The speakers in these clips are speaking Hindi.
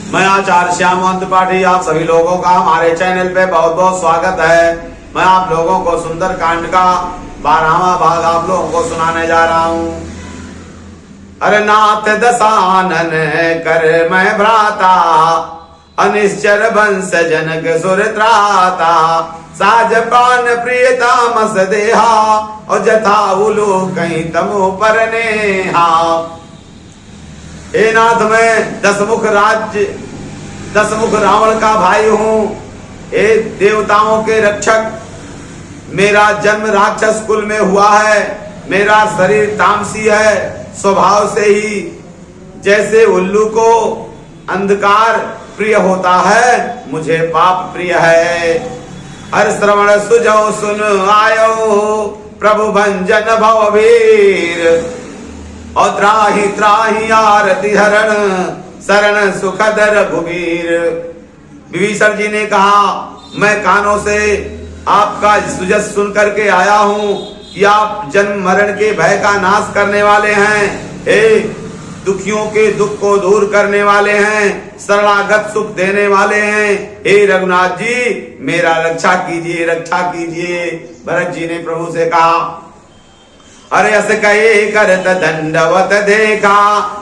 मैं आचार्य श्यामवंत पाठी, आप सभी लोगों का हमारे चैनल पे बहुत बहुत स्वागत है। मैं आप लोगों को सुंदर कांड का 12वां भाग आप लोगों को सुनाने जा रहा हूँ। अरे नाथ दशानन कर मैं भ्राता, अनिश्चर वंश जनक सुर त्राता, साज प्राण प्रियता मस देहा, और जथा उलू कहीं तमो पर नेहा। हे नाथ, मैं दसमुख रावण का भाई हूँ। हे देवताओं के रक्षक, मेरा जन्म राक्षस कुल में हुआ है। मेरा शरीर तामसी है स्वभाव से ही, जैसे उल्लू को अंधकार प्रिय होता है, मुझे पाप प्रिय है। हर श्रवण सुजो सुन आयो, प्रभु भंजन भववीर, और त्राहि त्राहि आरती हरण, शरण सुखद रघुवीर। विभीषण जी ने कहा, मैं कानों से आपका सुजस सुन करके आया हूँ कि आप जन्म मरण के भय का नाश करने वाले हैं। हे दुखियों के दुख को दूर करने वाले हैं, शरणागत सुख देने वाले हैं। हे रघुनाथ जी, मेरा रक्षा कीजिए, रक्षा कीजिए। भरत जी ने प्रभु से कहा, अरे अस कहे करत दंडवत देखा,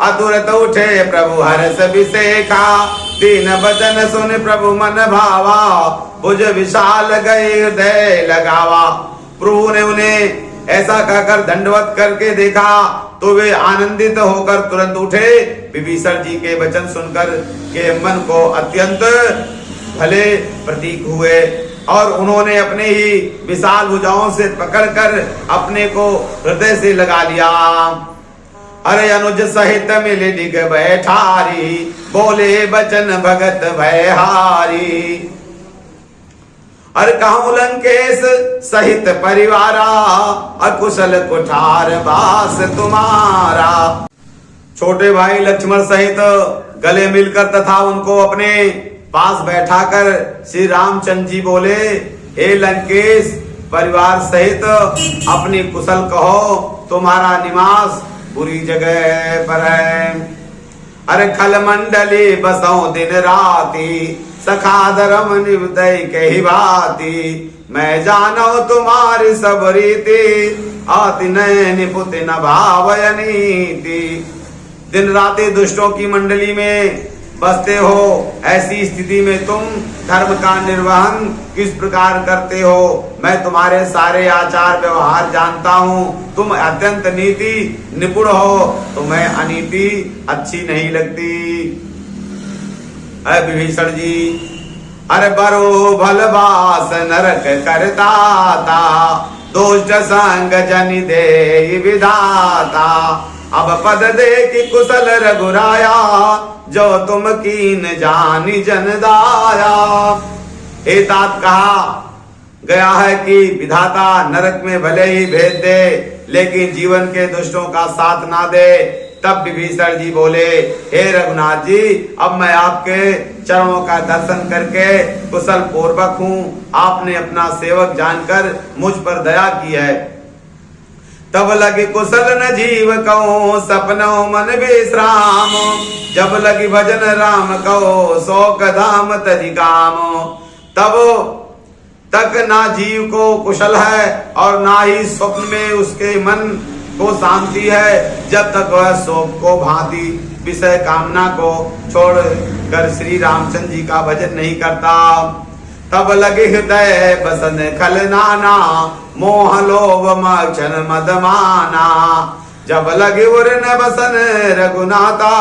अतुरत उठे प्रभु हर्ष विसेखा, दीन बचन सुन प्रभु मन भावा, भुज विशाल गए हृदय लगावा। प्रभु ने उन्हें ऐसा कहकर दंडवत करके देखा तो वे आनंदित होकर तुरंत उठे। विभीषण जी के वचन सुनकर के मन को अत्यंत भले प्रतीक हुए, और उन्होंने अपने ही विशाल भुजाओं से पकड़कर अपने को हृदय से लगा लिया। अरे अनुज सहित मिल डिग बैठारी, बोले बचन भगत भयहारी। अरे कहूँ लंकेश सहित परिवारा, अकुशल कुठार बास तुम्हारा। छोटे भाई लक्ष्मण सहित गले मिलकर तथा उनको अपने पास बैठाकर श्री रामचंद्र जी बोले, हे लंकेश, परिवार सहित अपनी कुशल कहो, तुम्हारा निवास बुरी जगह पर है। अरे खल मंडली बसों दिन राती, सखा धर्म निवदय कही बाती, मैं जानो तुम्हारी सब रीति, आति नय निपुति न भावयनीति। दिन राति दुष्टों की मंडली में बसते हो, ऐसी स्थिति में तुम धर्म का निर्वहन किस प्रकार करते हो? मैं तुम्हारे सारे आचार व्यवहार जानता हूँ। तुम अत्यंत नीति निपुण हो, तुम्हें अनीति अच्छी नहीं लगती। अरे विभीषण जी, अरे बरो भलवास नरक करता था, दुष्ट संग जनि दे विधाता, अब पद दे कि कुशल रघुराया, जो तुम कीन जानी जन दाया। हे तात, कहा गया है कि विधाता नरक में भले ही भेज दे, लेकिन जीवन के दुष्टों का साथ ना दे। तब विभीषण जी बोले, हे रघुनाथ जी, अब मैं आपके चरणों का दर्शन करके कुशल पूर्वक हूँ। आपने अपना सेवक जानकर मुझ पर दया की है। तब लगी कुशल न जीव कहो, सपनों मन विश्राम, जब लगी भजन राम कहो, शोक धाम तजि काम। तब तक ना जीव को कुशल है और ना ही स्वप्न में उसके मन को शांति है, जब तक वह शोक को भांति विषय कामना को छोड़कर श्री रामचंद्र जी का भजन नहीं करता। तब लगे हृदय बसन खल नाना, मोह लोभ मक्षण मदमाना, जब लगे उर न बसन रघुनाथा,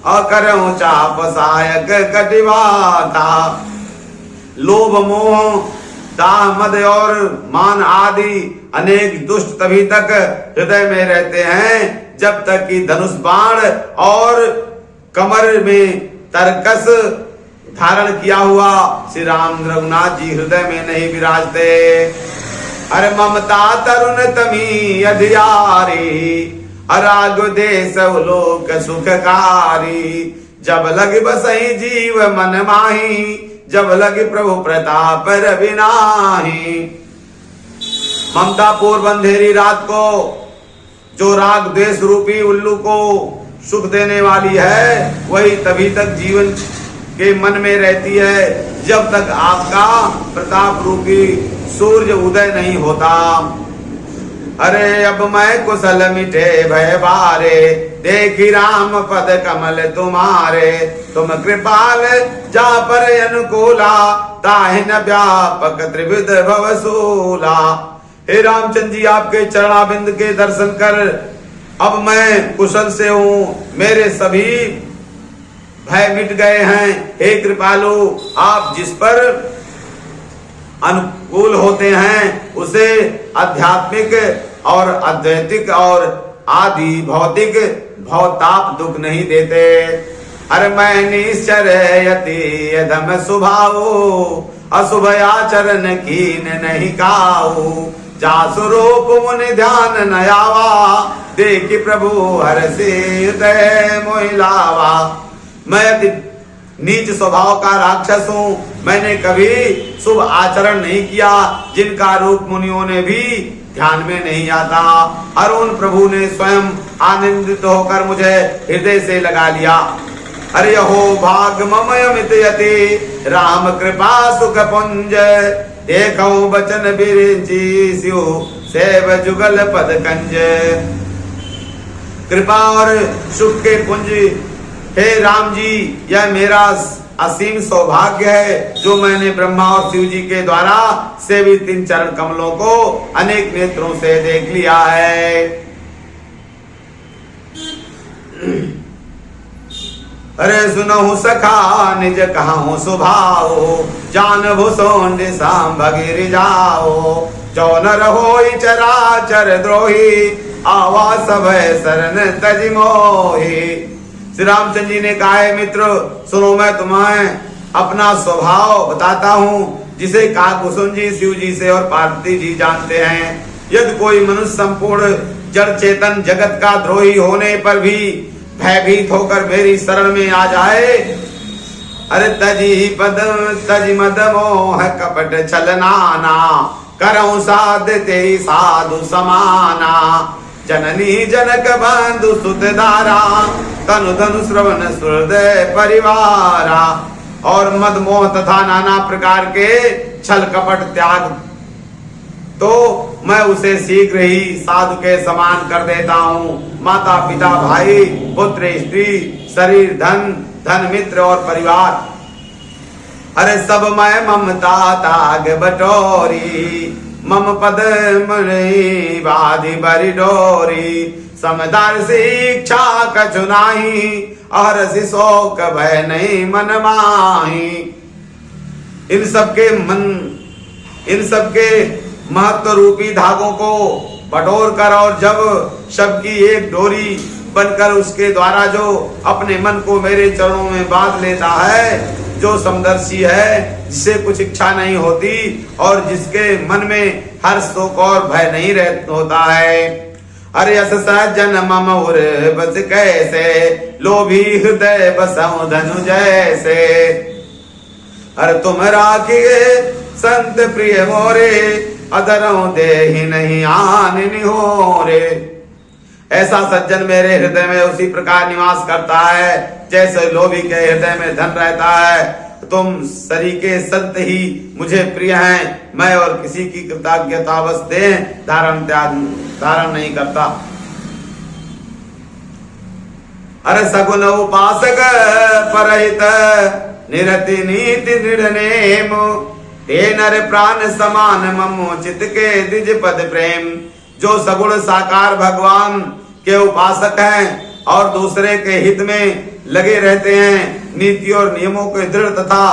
अकरऊं चाप सायक कटिवाता। लोभ मोह दाह मद और मान आदि अनेक दुष्ट तभी तक हृदय में रहते हैं जब तक कि धनुष बाण और कमर में तरकस धारण किया हुआ श्री राम रघुनाथ जी हृदय में नहीं विराजते। अरे ममता तरुण तमी अधियारी, अराग देश लोक सुखकारी, जब लग बसई जीव मन माही, जब लगे प्रभु प्रताप रविनाही। ममता पूर्व अंधेरी रात को जो राग द्वेष रूपी उल्लू को सुख देने वाली है वही तभी तक जीवन के मन में रहती है जब तक आपका प्रताप रूपी सूर्य उदय नहीं होता। अरे अब मैं कुशल मिटे भय बारे, देखी राम पद कमल तुम्हारे। तुम कृपाल जा पर अनुकूला, ताहि न व्यापक त्रिविध भवसूला। हे रामचंद्र जी, आपके चरणाबिंद के दर्शन कर अब मैं कुशल से हूँ, मेरे सभी भय मिट गए हैं। हे कृपालु, आप जिस पर अनुकूल होते हैं उसे आध्यात्मिक और अद्वैतिक और आदि भौतिक भवताप दुख नहीं देते। अरे मैं निश्चर यति यदम सुभाओ, अशुभ आचरण कीन नहीं काऊ। जा स्वरूप मुनि ध्यान न आवा, देखि प्रभु हर से हृदय मोहिलावा। मैं अति नीच स्वभाव का राक्षस हूँ, मैंने कभी शुभ आचरण नहीं किया जिनका रूप मुनियों ने भी ध्यान में नहीं आता। और उन प्रभु ने स्वयं आनंदित होकर मुझे हृदय से लगा लिया। अरे हो भाग मम अमित यति, राम कृपा सुख पुंज। देखो बचन बिरंची स्यु, सेव जुगल पद कंज। कृपा और सुख के पुंज हे राम जी, यह मेरा असीम सौभाग्य है जो मैंने ब्रह्मा और शिव जी के द्वारा सेवित इन चरण कमलों को अनेक नेत्रों से देख लिया है। अरे सुनहु सखा निज कहां सुभाओ, जान भूषण दिशाम भगीर जाओ। जो न रहो चराचर द्रोही, आवा सब शरण तज मोही। श्री रामचंद्र जी ने कहा है, मित्र सुनो, मैं तुम्हें अपना स्वभाव बताता हूँ जिसे काकुसुम जी, शिव जी से और पार्वती जी जानते हैं। यदि कोई मनुष्य संपूर्ण जड़ चेतन जगत का द्रोही होने पर भी भयभीत होकर मेरी शरण में आ जाए, अरे तजी पद तज मद मोह कपट छलनाना, करऊं साध ते साधु समाना। जननी जनक बंधु सुत दारा, तनु धनु श्रवण हृदय परिवारा। और मद मोह तथा नाना प्रकार के छल कपट त्याग तो मैं उसे शीघ्र ही साधु के समान कर देता हूँ। माता पिता भाई पुत्र स्त्री शरीर धन धन मित्र और परिवार, अरे सब मैं ममता ताग बटोरी। मम पद मणि बाधि बरि डोरी, समदर से इच्छा कछु नाही, और शोक भय नहीं मन माही। इन सबके महत्व रूपी धागों को बटोर कर और जब सबकी एक डोरी बनकर उसके द्वारा जो अपने मन को मेरे चरणों में बांध लेता है, जो समदर्शी है, जिसे कुछ इच्छा नहीं होती और जिसके मन में हर शोक और भय नहीं होता है। अरे यस सज्जन मम उर बस कैसे, लोभी हृदय बसऊं धनु जैसे। अरे तुम राखिए संत प्रिय मोरे, अधरों दे ही नहीं आन निहोरे। ऐसा सज्जन मेरे हृदय में उसी प्रकार निवास करता है जैसे लोभी के हृदय में धन रहता है। तुम सरीके संत ही मुझे प्रिय हैं, मैं और किसी की कृतज्ञता बस दे धारण नहीं करता। अरे सगुन उपासक परहित, निरति नीति निर्णेम। ते नर प्राण समान ममो चित के द्विज पद प्रेम। जो सगुण साकार भगवान के उपासक हैं और दूसरे के हित में लगे रहते हैं, नीति और नियमों के दृढ़ तथा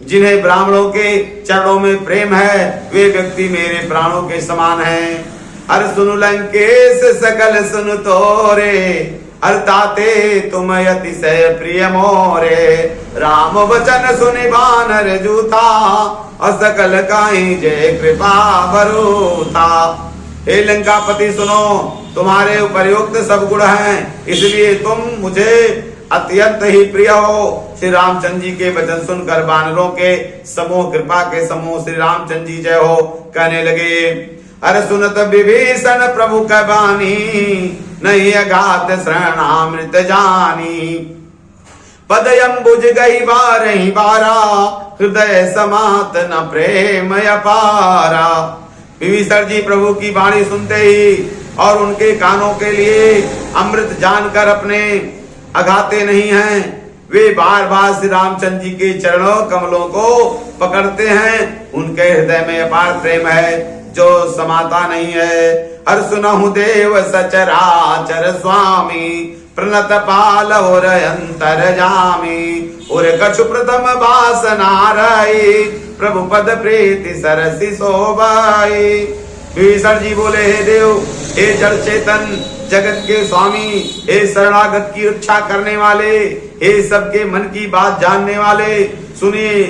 जिन्हें ब्राह्मणों के चरणों में प्रेम है, वे व्यक्ति मेरे प्राणों के समान हैं। अरे सुनु लंकेश सकल सुनु तोरे, अर्थाते तुम अतिशय प्रिय मोरे। राम वचन सुनि बानर जूथा, असकल काई जय कृपा भरोता। हे लंकापति सुनो, तुम्हारे उपयुक्त सब गुण हैं, इसलिए तुम मुझे अत्यंत ही प्रिय हो। श्री रामचंद्र जी के वचन सुनकर वानरों के समूह कृपा के समूह श्री रामचंद्र जी जय हो कहने लगे। अरे सुनत विभीषण प्रभु का बानी, नहीं अगाध शरणामृत जानी। पदयंबुज गई बारही बारा, हृदय समात न प्रेम अपारा। विभीषण जी प्रभु की वाणी सुनते ही और उनके कानों के लिए अमृत जानकर अपने अघाते नहीं हैं, वे बार बार श्री रामचंद्र जी के चरणों कमलों को पकड़ते हैं। उनके हृदय में अपार प्रेम है जो समाता नहीं है। हर सुनहु देव सचराचर स्वामी, प्रणत पाल और अंतर जामी। और कछु प्रथम वासना रही, प्रभु पद प्रीति सरसी शोभाई। विभीषण जी बोले, हे देव, हे जड़ चेतन जगत के स्वामी, हे शरणागत की रक्षा करने वाले, हे सबके मन की बात जानने वाले, सुनिए,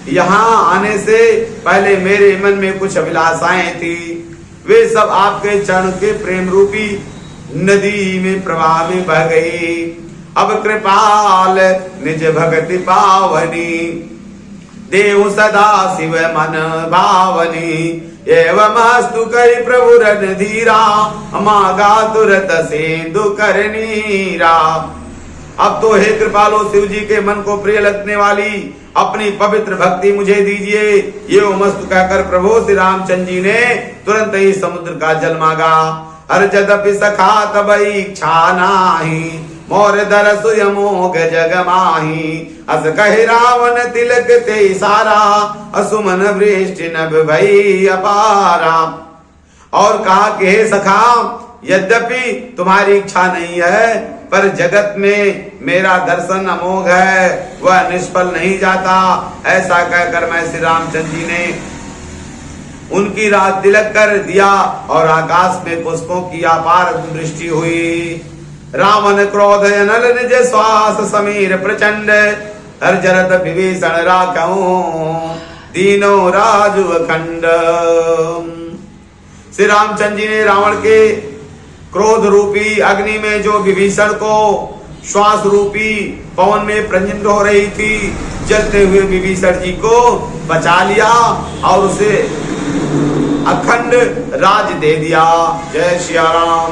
यहाँ आने से पहले मेरे मन में कुछ अभिलाषाएं थी, वे सब आपके चरण के प्रेम रूपी नदी में प्रवाह में बह गई। अब कृपाल निज भक्ति पावनी, देव सदा शिव मन भावनी। एवं अस्तु करि प्रभु रणधीरा, मागा तुरत सेंधु कर नीरा। अब तो हे कृपालो शिव जी के मन को प्रिय लगने वाली अपनी पवित्र भक्ति मुझे दीजिए। ये मस्तु कहकर प्रभु श्री रामचंद्र जी ने तुरंत ही समुद्र का जल मांगा। हर जदपि सखा तब इच्छा नाही, मोर दरसु यमोग जग माही। अस कहि रावण तिलक ते सारा, असुमन वृष्टि नभ भई अपारा। और कहा कि हे सखा, यद्यपि तुम्हारी इच्छा नहीं है, पर जगत में मेरा दर्शन अमोघ है, वह निष्फल नहीं जाता। ऐसा कहकर मैं श्री रामचंद्र जी ने उनकी राह तिलक कर दिया और आकाश में पुष्पों की अपार वृष्टि हुई। रावण क्रोध अनल निज श्वास समीर प्रचंड, हर जरत विभीषण राखऊं दीनो राजु अखंड। श्री रामचंद्र जी ने रावण के क्रोध रूपी अग्नि में जो विभीषण को श्वास रूपी पवन में प्रज्वलित हो रही थी, जलते हुए विभीषण जी को बचा लिया और उसे अखंड राज दे दिया। जय श्री राम।